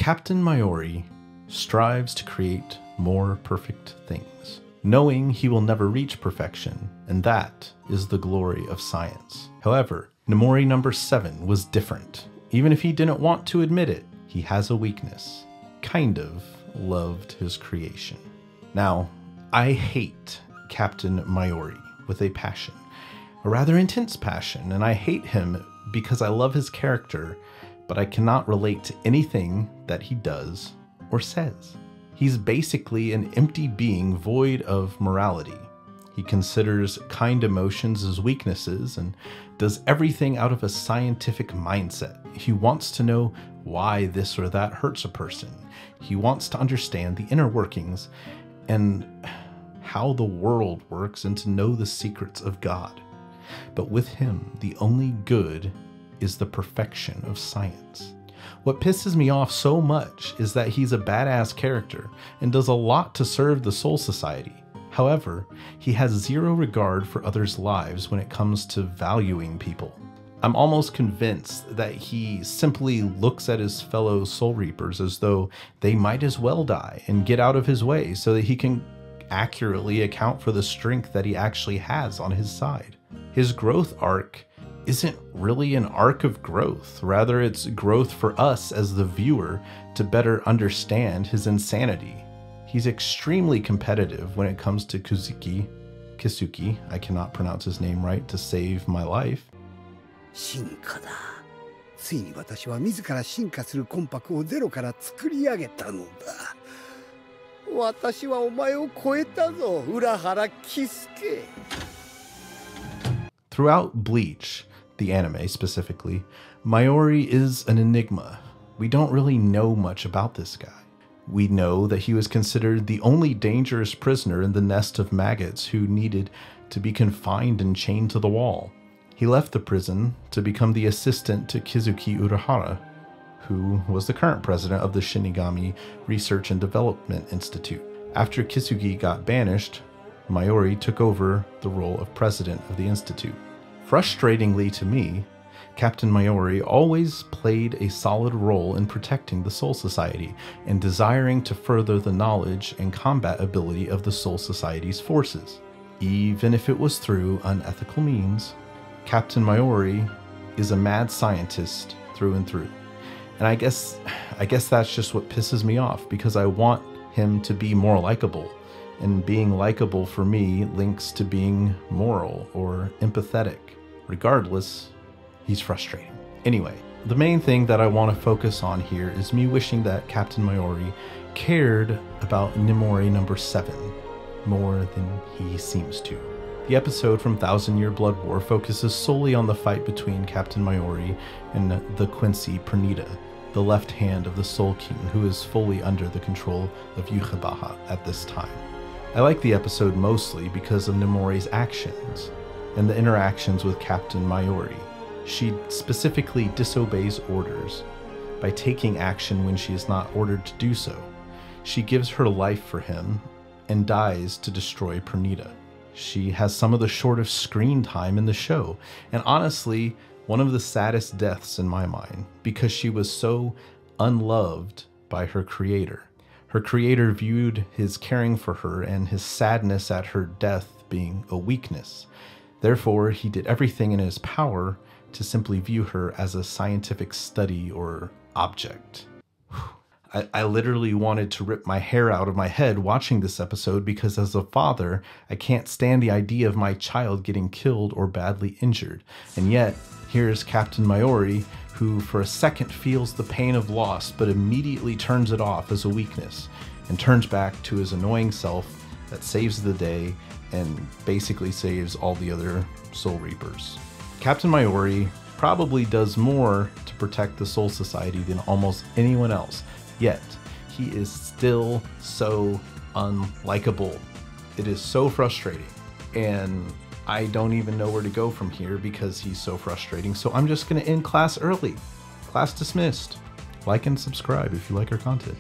Captain Mayuri strives to create more perfect things, knowing he will never reach perfection, and that is the glory of science. However, Nemuri No. 7 was different. Even if he didn't want to admit it, he has a weakness. Kind of loved his creation. Now, I hate Captain Mayuri with a passion, a rather intense passion, and I hate him because I love his character, but I cannot relate to anything that he does or says. He's basically an empty being void of morality. He considers kind emotions as weaknesses and does everything out of a scientific mindset. He wants to know why this or that hurts a person. He wants to understand the inner workings and how the world works and to know the secrets of God. But with him, the only good is the perfection of science. What pisses me off so much is that he's a badass character and does a lot to serve the Soul Society. However, he has zero regard for others' lives when it comes to valuing people. I'm almost convinced that he simply looks at his fellow Soul Reapers as though they might as well die and get out of his way so that he can accurately account for the strength that he actually has on his side. His growth arc isn't really an arc of growth. Rather, it's growth for us as the viewer to better understand his insanity. He's extremely competitive when it comes to Kisuki, I cannot pronounce his name right, to save my life. 進化だ。ついに私は自ら進化する魂魄をゼロから作り上げたのだ。私はお前を超えたぞ、浦原喜助。 Throughout Bleach, the anime specifically, Mayuri is an enigma. We don't really know much about this guy. We know that he was considered the only dangerous prisoner in the nest of maggots who needed to be confined and chained to the wall. He left the prison to become the assistant to Kizuki Urahara, who was the current president of the Shinigami Research and Development Institute. After Kizuki got banished, Mayuri took over the role of president of the institute. Frustratingly to me, Captain Mayuri always played a solid role in protecting the Soul Society and desiring to further the knowledge and combat ability of the Soul Society's forces. Even if it was through unethical means, Captain Mayuri is a mad scientist through and through. And I guess that's just what pisses me off, because I want him to be more likable. And being likable for me links to being moral or empathetic. Regardless, he's frustrating. Anyway, the main thing that I want to focus on here is me wishing that Captain Mayuri cared about Nemuri No. 7 more than he seems to. The episode from Thousand Year Blood War focuses solely on the fight between Captain Mayuri and the Quincy Pernida, the left hand of the Soul King, who is fully under the control of Yukhabaha at this time. I like the episode mostly because of Nemuri's actions and the interactions with Captain Mayuri. She specifically disobeys orders by taking action when she is not ordered to do so. She gives her life for him and dies to destroy Pernida. She has some of the shortest screen time in the show, and honestly, one of the saddest deaths in my mind, because she was so unloved by her creator. Her creator viewed his caring for her and his sadness at her death being a weakness. Therefore, he did everything in his power to simply view her as a scientific study or object. I literally wanted to rip my hair out of my head watching this episode, because as a father, I can't stand the idea of my child getting killed or badly injured. And yet, here's Captain Mayuri, who for a second feels the pain of loss, but immediately turns it off as a weakness and turns back to his annoying self that saves the day and basically saves all the other Soul Reapers. Captain Mayuri probably does more to protect the Soul Society than almost anyone else, yet he is still so unlikable. It is so frustrating, and I don't even know where to go from here because he's so frustrating. So I'm just going to end class early. Class dismissed. Like and subscribe if you like our content.